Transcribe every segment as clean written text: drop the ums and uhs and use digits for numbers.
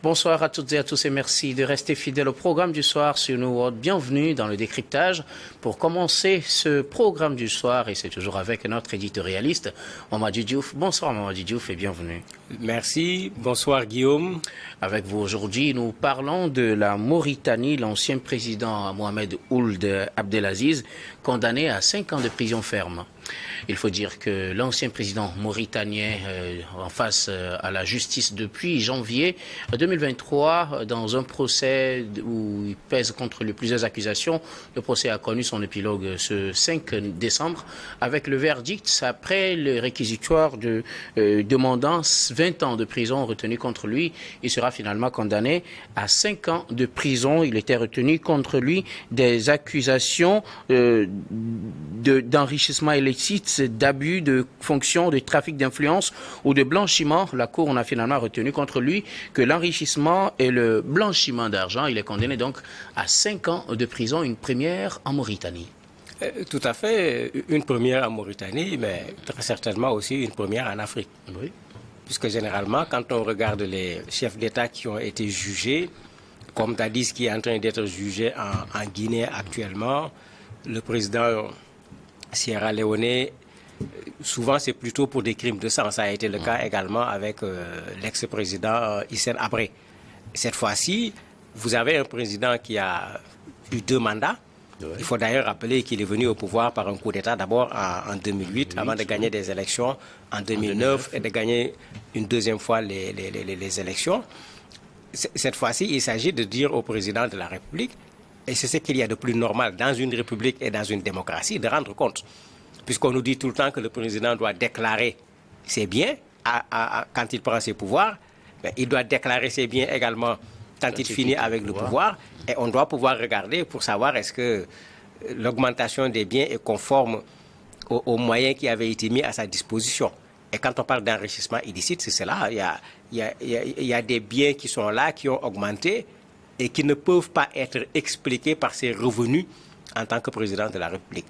Bonsoir à toutes et à tous et merci de rester fidèles au programme du soir sur New World. Bienvenue dans le décryptage. Pour commencer ce programme du soir, et c'est toujours avec notre éditorialiste, Mamadou Diouf. Bonsoir Mamadou Diouf et bienvenue. Merci, bonsoir Guillaume. Avec vous aujourd'hui, nous parlons de la Mauritanie, l'ancien président Mohamed Ould Abdelaziz, condamné à 5 ans de prison ferme. Il faut dire que l'ancien président mauritanien en face à la justice depuis janvier 2023 dans un procès où il pèse contre lui plusieurs accusations. Le procès a connu son épilogue ce 5 décembre avec le verdict après le réquisitoire demandant 20 ans de prison retenu contre lui. Il sera finalement condamné à 5 ans de prison. Il était retenu contre lui des accusations d'enrichissement illicite, d'abus de fonction, de trafic d'influence ou de blanchiment. La Cour en a finalement retenu contre lui que l'enrichissement et le blanchiment d'argent. Il est condamné donc à 5 ans de prison, une première en Mauritanie. Tout à fait, une première en Mauritanie, mais très certainement aussi une première en Afrique. Oui. Puisque généralement, quand on regarde les chefs d'État qui ont été jugés, comme Dadis qui est en train d'être jugé en Guinée actuellement, le président Sierra Leone, souvent c'est plutôt pour des crimes de sang. Ça a été le cas également avec l'ex-président Hissène Habré. Cette fois-ci, vous avez un président qui a eu 2 mandats. Oui. Il faut d'ailleurs rappeler qu'il est venu au pouvoir par un coup d'État d'abord en 2008, avant de gagner des élections en 2009 et de gagner une deuxième fois les élections. Cette fois-ci, il s'agit de dire au président de la République, et c'est ce qu'il y a de plus normal dans une république et dans une démocratie, de rendre compte. Puisqu'on nous dit tout le temps que le président doit déclarer ses biens quand il prend ses pouvoirs, mais il doit déclarer ses biens également quand il finit avec le pouvoir. Et on doit pouvoir regarder pour savoir est-ce que l'augmentation des biens est conforme aux moyens qui avaient été mis à sa disposition. Et quand on parle d'enrichissement illicite, c'est cela. Il y a des biens qui sont là, qui ont augmenté et qui ne peuvent pas être expliqués par ses revenus en tant que président de la République.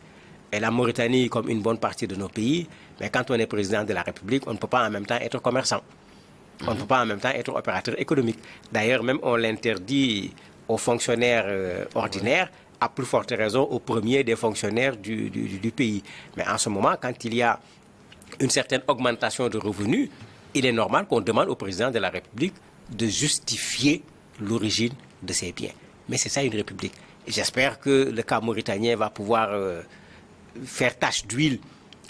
Et la Mauritanie, comme une bonne partie de nos pays, mais quand on est président de la République, on ne peut pas en même temps être commerçant. On ne peut pas en même temps être opérateur économique. D'ailleurs, même on l'interdit aux fonctionnaires ordinaires, à plus forte raison aux premiers des fonctionnaires du pays. Mais en ce moment, quand il y a une certaine augmentation de revenus, il est normal qu'on demande au président de la République de justifier l'origine de ses biens. Mais c'est ça une république. J'espère que le cas mauritanien va pouvoir faire tache d'huile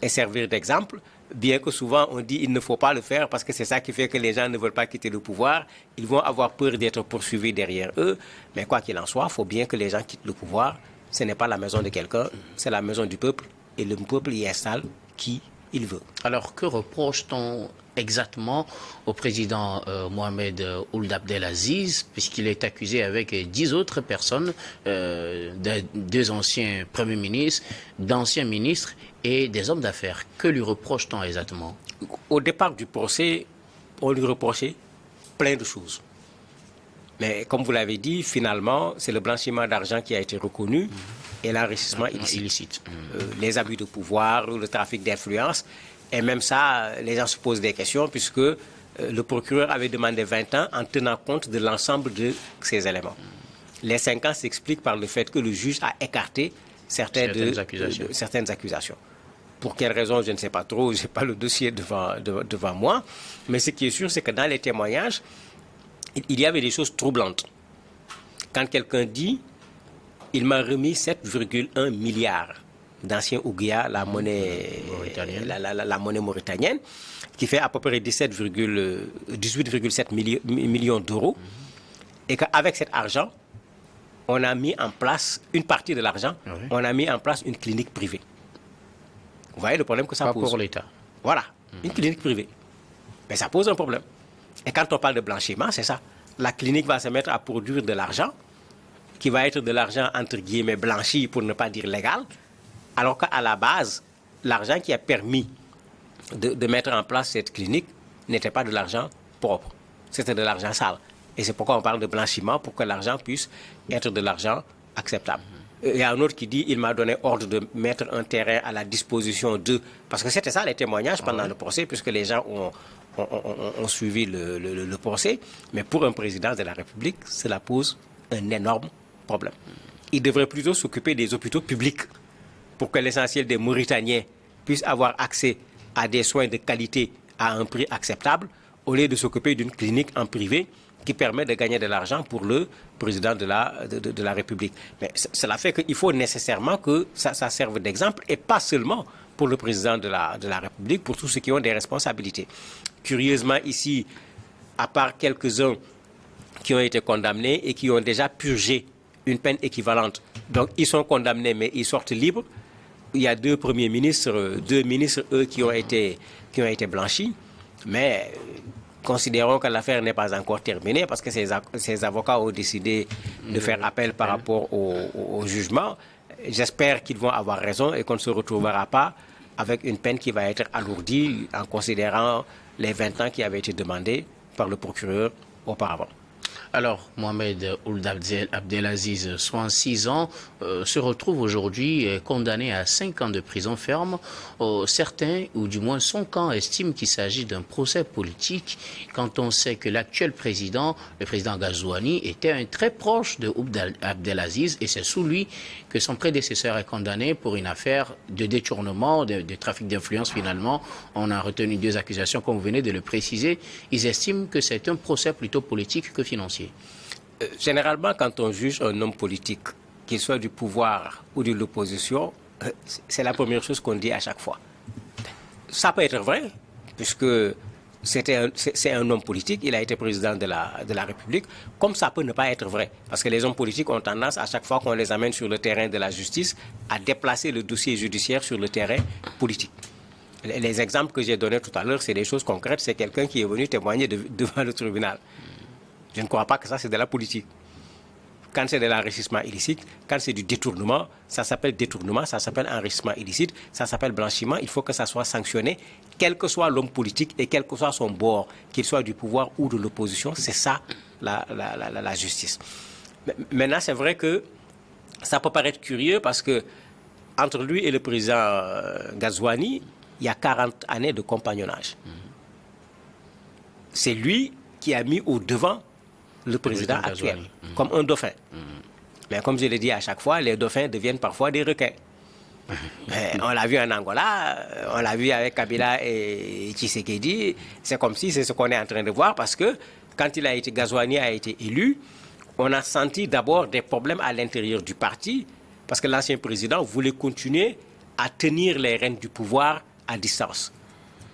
et servir d'exemple, bien que souvent on dit qu'il ne faut pas le faire parce que c'est ça qui fait que les gens ne veulent pas quitter le pouvoir. Ils vont avoir peur d'être poursuivis derrière eux. Mais quoi qu'il en soit, il faut bien que les gens quittent le pouvoir. Ce n'est pas la maison de quelqu'un, c'est la maison du peuple. Et le peuple y installe qui il veut. Alors, que reproche-t-on exactement au président Mohamed Ould Abdelaziz, puisqu'il est accusé avec 10 autres personnes, 2 anciens premiers ministres, d'anciens ministres et des hommes d'affaires? Que lui reproche-t-on exactement? Au départ du procès, on lui reprochait plein de choses. Mais comme vous l'avez dit, finalement, c'est le blanchiment d'argent qui a été reconnu et l'enrichissement illicite. Les abus de pouvoir, le trafic d'influence. Et même ça, les gens se posent des questions puisque le procureur avait demandé 20 ans en tenant compte de l'ensemble de ces éléments. Les 5 ans s'expliquent par le fait que le juge a écarté certaines accusations. Pour quelles raisons, je ne sais pas trop, je n'ai pas le dossier devant moi. Mais ce qui est sûr, c'est que dans les témoignages, il y avait des choses troublantes. Quand quelqu'un dit « il m'a remis 7,1 milliards », d'ancien Ouguiya, la monnaie mauritanienne, qui fait à peu près 18,7 millions d'euros. Et qu'avec cet argent, on a mis en place, une partie de l'argent, on a mis en place une clinique privée. Vous voyez le problème que ça pose? Pas pour l'État. Voilà, une clinique privée. Mais ça pose un problème. Et quand on parle de blanchiment, c'est ça. La clinique va se mettre à produire de l'argent, qui va être de l'argent, entre guillemets, blanchi, pour ne pas dire légal, alors qu'à la base, l'argent qui a permis de mettre en place cette clinique n'était pas de l'argent propre. C'était de l'argent sale. Et c'est pourquoi on parle de blanchiment, pour que l'argent puisse être de l'argent acceptable. Il y a un autre qui dit, il m'a donné ordre de mettre un terrain à la disposition d'eux. Parce que c'était ça les témoignages pendant le procès, puisque les gens ont suivi le procès. Mais pour un président de la République, cela pose un énorme problème. Il devrait plutôt s'occuper des hôpitaux publics pour que l'essentiel des Mauritaniens puissent avoir accès à des soins de qualité à un prix acceptable, au lieu de s'occuper d'une clinique en privé qui permet de gagner de l'argent pour le président de la République. Mais cela fait qu'il faut nécessairement que ça serve d'exemple, et pas seulement pour le président de la République, pour tous ceux qui ont des responsabilités. Curieusement, ici, à part quelques-uns qui ont été condamnés et qui ont déjà purgé une peine équivalente, donc ils sont condamnés mais ils sortent libres, il y a deux ministres, eux, qui ont été blanchis, mais considérons que l'affaire n'est pas encore terminée parce que ces avocats ont décidé de faire appel par rapport au jugement. J'espère qu'ils vont avoir raison et qu'on ne se retrouvera pas avec une peine qui va être alourdie en considérant les 20 ans qui avaient été demandés par le procureur auparavant. Alors, Mohamed Ould Abdelaziz, 66 ans, se retrouve aujourd'hui condamné à 5 ans de prison ferme. Certains, ou du moins son camp, estiment qu'il s'agit d'un procès politique quand on sait que l'actuel président, le président Ghazouani, était un très proche de Ould Abdelaziz, et c'est sous lui que son prédécesseur est condamné pour une affaire de détournement, de trafic d'influence finalement. On a retenu 2 accusations, comme vous venez de le préciser. Ils estiment que c'est un procès plutôt politique que financier. Généralement, quand on juge un homme politique, qu'il soit du pouvoir ou de l'opposition, c'est la première chose qu'on dit à chaque fois. Ça peut être vrai, puisque c'est un homme politique, il a été président de la République, comme ça peut ne pas être vrai. Parce que les hommes politiques ont tendance, à chaque fois qu'on les amène sur le terrain de la justice, à déplacer le dossier judiciaire sur le terrain politique. Les exemples que j'ai donnés tout à l'heure, c'est des choses concrètes. C'est quelqu'un qui est venu témoigner devant le tribunal. Je ne crois pas que ça, c'est de la politique. Quand c'est de l'enrichissement illicite, quand c'est du détournement, ça s'appelle détournement, ça s'appelle enrichissement illicite, ça s'appelle blanchiment. Il faut que ça soit sanctionné, quel que soit l'homme politique et quel que soit son bord, qu'il soit du pouvoir ou de l'opposition. C'est ça, la justice. Maintenant, c'est vrai que ça peut paraître curieux parce que entre lui et le président Ghazouani, il y a 40 années de compagnonnage. C'est lui qui a mis au devant le président actuel, comme un dauphin. Mais comme je l'ai dit à chaque fois, les dauphins deviennent parfois des requins. On l'a vu en Angola, on l'a vu avec Kabila et Tshisekedi. C'est comme si c'est ce qu'on est en train de voir, parce que quand Ghazouani a été élu, on a senti d'abord des problèmes à l'intérieur du parti, parce que l'ancien président voulait continuer à tenir les rênes du pouvoir à distance.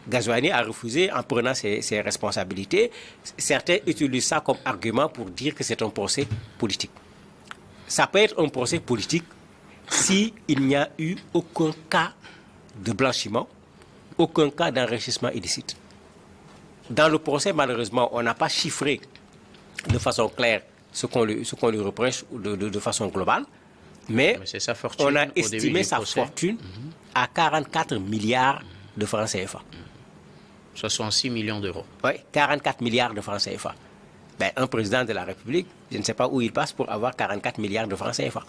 Ghazouani a refusé en prenant ses responsabilités. Certains utilisent ça comme argument pour dire que c'est un procès politique. Ça peut être un procès politique s'il n'y a eu aucun cas de blanchiment, aucun cas d'enrichissement illicite. Dans le procès, malheureusement, on n'a pas chiffré de façon claire ce qu'on lui reproche de façon globale, mais sa fortune, on a estimé sa fortune à 44 milliards de francs CFA. 66 millions d'euros. Oui, 44 milliards de francs CFA. Ben, un président de la République, je ne sais pas où il passe pour avoir 44 milliards de francs CFA.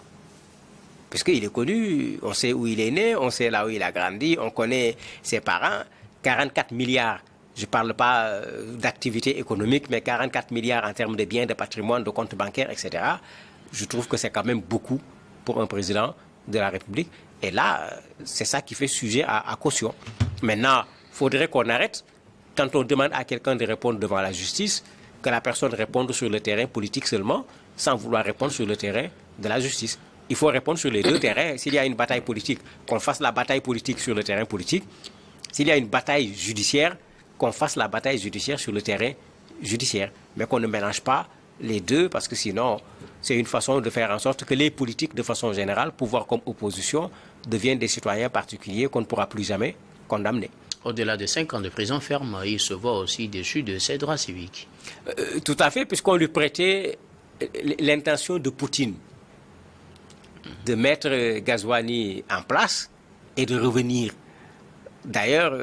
Puisqu'il est connu, on sait où il est né, on sait là où il a grandi, on connaît ses parents. 44 milliards, je ne parle pas d'activité économique, mais 44 milliards en termes de biens, de patrimoine, de comptes bancaires, etc. Je trouve que c'est quand même beaucoup pour un président de la République. Et là, c'est ça qui fait sujet à caution. Maintenant, il faudrait qu'on arrête, quand on demande à quelqu'un de répondre devant la justice, que la personne réponde sur le terrain politique seulement, sans vouloir répondre sur le terrain de la justice. Il faut répondre sur les deux terrains. S'il y a une bataille politique, qu'on fasse la bataille politique sur le terrain politique. S'il y a une bataille judiciaire, qu'on fasse la bataille judiciaire sur le terrain judiciaire. Mais qu'on ne mélange pas les deux, parce que sinon, c'est une façon de faire en sorte que les politiques, de façon générale, pouvoir comme opposition, deviennent des citoyens particuliers qu'on ne pourra plus jamais condamner. Au-delà de 5 ans de prison ferme, il se voit aussi déchu de ses droits civiques. Tout à fait, puisqu'on lui prêtait l'intention de Poutine de mettre Ghazouani en place et de revenir. D'ailleurs,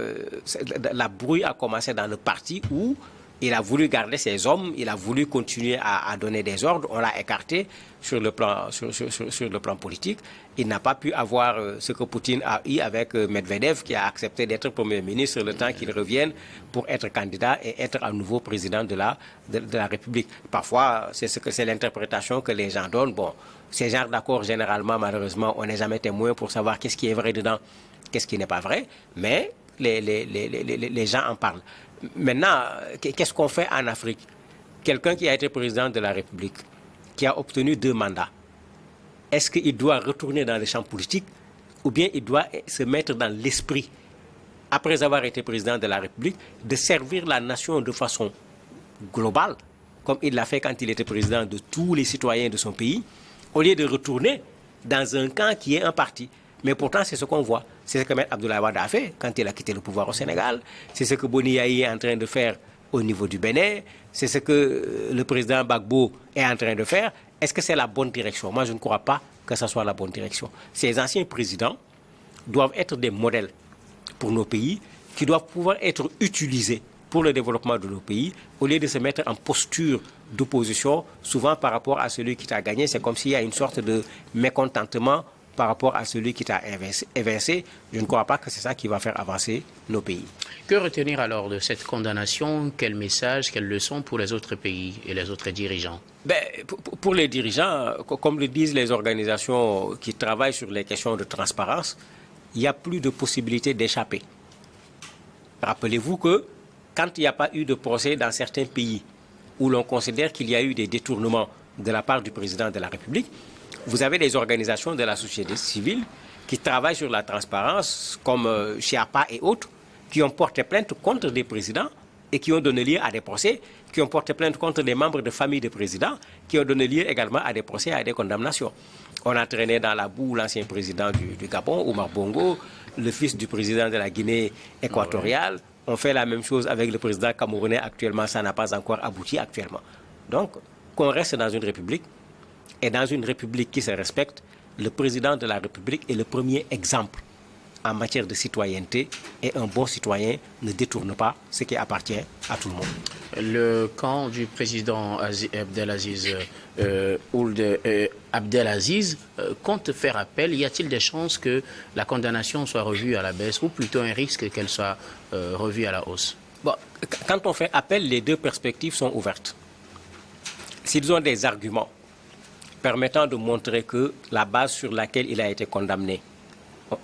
la brouille a commencé dans le parti où Il a voulu garder ses hommes, il a voulu continuer à donner des ordres, on l'a écarté sur le plan politique. Il n'a pas pu avoir ce que Poutine a eu avec Medvedev, qui a accepté d'être Premier ministre le temps qu'il revienne pour être candidat et être à nouveau président de la République. Parfois, c'est l'interprétation que les gens donnent. Bon, ces genres d'accords, généralement, malheureusement, on n'est jamais témoin pour savoir qu'est-ce qui est vrai dedans, qu'est-ce qui n'est pas vrai, mais les gens en parlent. Maintenant, qu'est-ce qu'on fait en Afrique? Quelqu'un qui a été président de la République, qui a obtenu 2 mandats, est-ce qu'il doit retourner dans le champ politique ou bien il doit se mettre dans l'esprit, après avoir été président de la République, de servir la nation de façon globale, comme il l'a fait quand il était président de tous les citoyens de son pays, au lieu de retourner dans un camp qui est un parti. Mais pourtant, c'est ce qu'on voit. C'est ce que M. Abdoulaye Wade a fait quand il a quitté le pouvoir au Sénégal. C'est ce que Boni Yayi est en train de faire au niveau du Bénin. C'est ce que le président Gbagbo est en train de faire. Est-ce que c'est la bonne direction? Moi, je ne crois pas que ce soit la bonne direction. Ces anciens présidents doivent être des modèles pour nos pays, qui doivent pouvoir être utilisés pour le développement de nos pays, au lieu de se mettre en posture d'opposition, souvent par rapport à celui qui t'a gagné. C'est comme s'il y a une sorte de mécontentement par rapport à celui qui t'a évincé. Je ne crois pas que c'est ça qui va faire avancer nos pays. Que retenir alors de cette condamnation? Quel message, quelle leçon pour les autres pays et les autres dirigeants? Pour les dirigeants, comme le disent les organisations qui travaillent sur les questions de transparence, il n'y a plus de possibilité d'échapper. Rappelez-vous que quand il n'y a pas eu de procès dans certains pays où l'on considère qu'il y a eu des détournements de la part du président de la République, vous avez des organisations de la société civile qui travaillent sur la transparence, comme Chiapa et autres, qui ont porté plainte contre des présidents et qui ont donné lieu à des procès, qui ont porté plainte contre des membres de famille des présidents, qui ont donné lieu également à des procès et à des condamnations. On a traîné dans la boue l'ancien président du Gabon, Omar Bongo, le fils du président de la Guinée équatoriale. On fait la même chose avec le président camerounais actuellement, ça n'a pas encore abouti actuellement. Donc, qu'on reste dans une république, et dans une république qui se respecte, le président de la République est le premier exemple en matière de citoyenneté, et un bon citoyen ne détourne pas ce qui appartient à tout le monde. Le camp du président Abdelaziz Ould Abdelaziz compte faire appel. Y a-t-il des chances que la condamnation soit revue à la baisse ou plutôt un risque qu'elle soit revue à la hausse? Bon, quand on fait appel, les deux perspectives sont ouvertes. S'ils ont des arguments permettant de montrer que la base sur laquelle il a été condamné,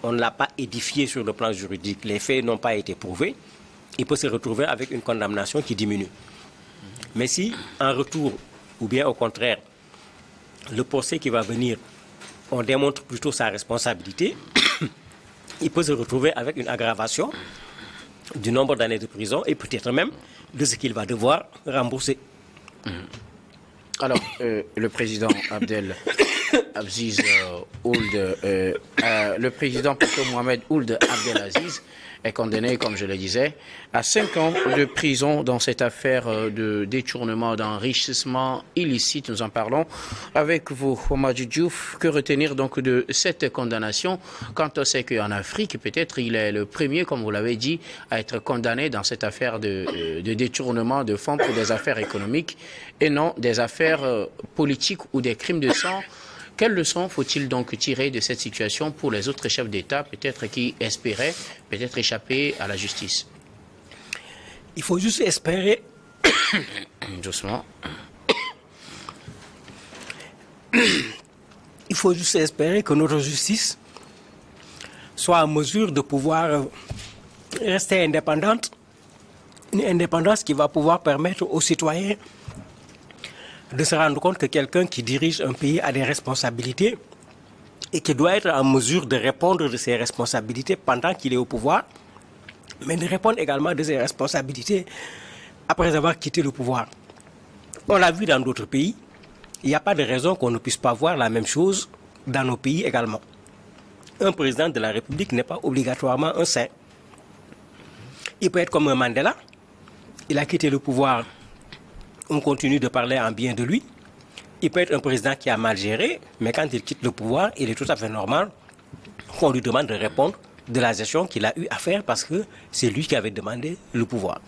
on ne l'a pas édifié sur le plan juridique, les faits n'ont pas été prouvés, il peut se retrouver avec une condamnation qui diminue. Mais si, en retour, ou bien au contraire, le procès qui va venir, on démontre plutôt sa responsabilité, il peut se retrouver avec une aggravation du nombre d'années de prison et peut-être même de ce qu'il va devoir rembourser. Alors, le président Abdelaziz Ould, le président plutôt Mohamed Ould Abdelaziz est condamné, comme je le disais, à 5 ans de prison dans cette affaire de détournement d'enrichissement illicite. Nous en parlons avec vous, Oumadou Diouf. Que retenir donc de cette condamnation quand on sait qu'en Afrique, peut-être, il est le premier, comme vous l'avez dit, à être condamné dans cette affaire de détournement de fonds pour des affaires économiques et non des affaires politiques ou des crimes de sang? Quelle leçon faut-il donc tirer de cette situation pour les autres chefs d'État, peut-être qui espéraient peut-être échapper à la justice? Il faut juste espérer... Doucement. Il faut juste espérer que notre justice soit en mesure de pouvoir rester indépendante, une indépendance qui va pouvoir permettre aux citoyens de se rendre compte que quelqu'un qui dirige un pays a des responsabilités et qui doit être en mesure de répondre de ses responsabilités pendant qu'il est au pouvoir, mais de répondre également de ses responsabilités après avoir quitté le pouvoir. On l'a vu dans d'autres pays, il n'y a pas de raison qu'on ne puisse pas voir la même chose dans nos pays également. Un président de la République n'est pas obligatoirement un saint. Il peut être comme un Mandela, il a quitté le pouvoir, on continue de parler en bien de lui. Il peut être un président qui a mal géré, mais quand il quitte le pouvoir, il est tout à fait normal qu'on lui demande de répondre de la gestion qu'il a eu à faire parce que c'est lui qui avait demandé le pouvoir.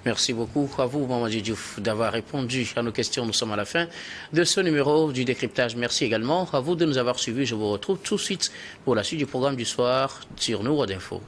Merci beaucoup à vous, Mamadou Diouf, d'avoir répondu à nos questions. Nous sommes à la fin de ce numéro du décryptage. Merci également à vous de nous avoir suivis. Je vous retrouve tout de suite pour la suite du programme du soir sur Nourad Info.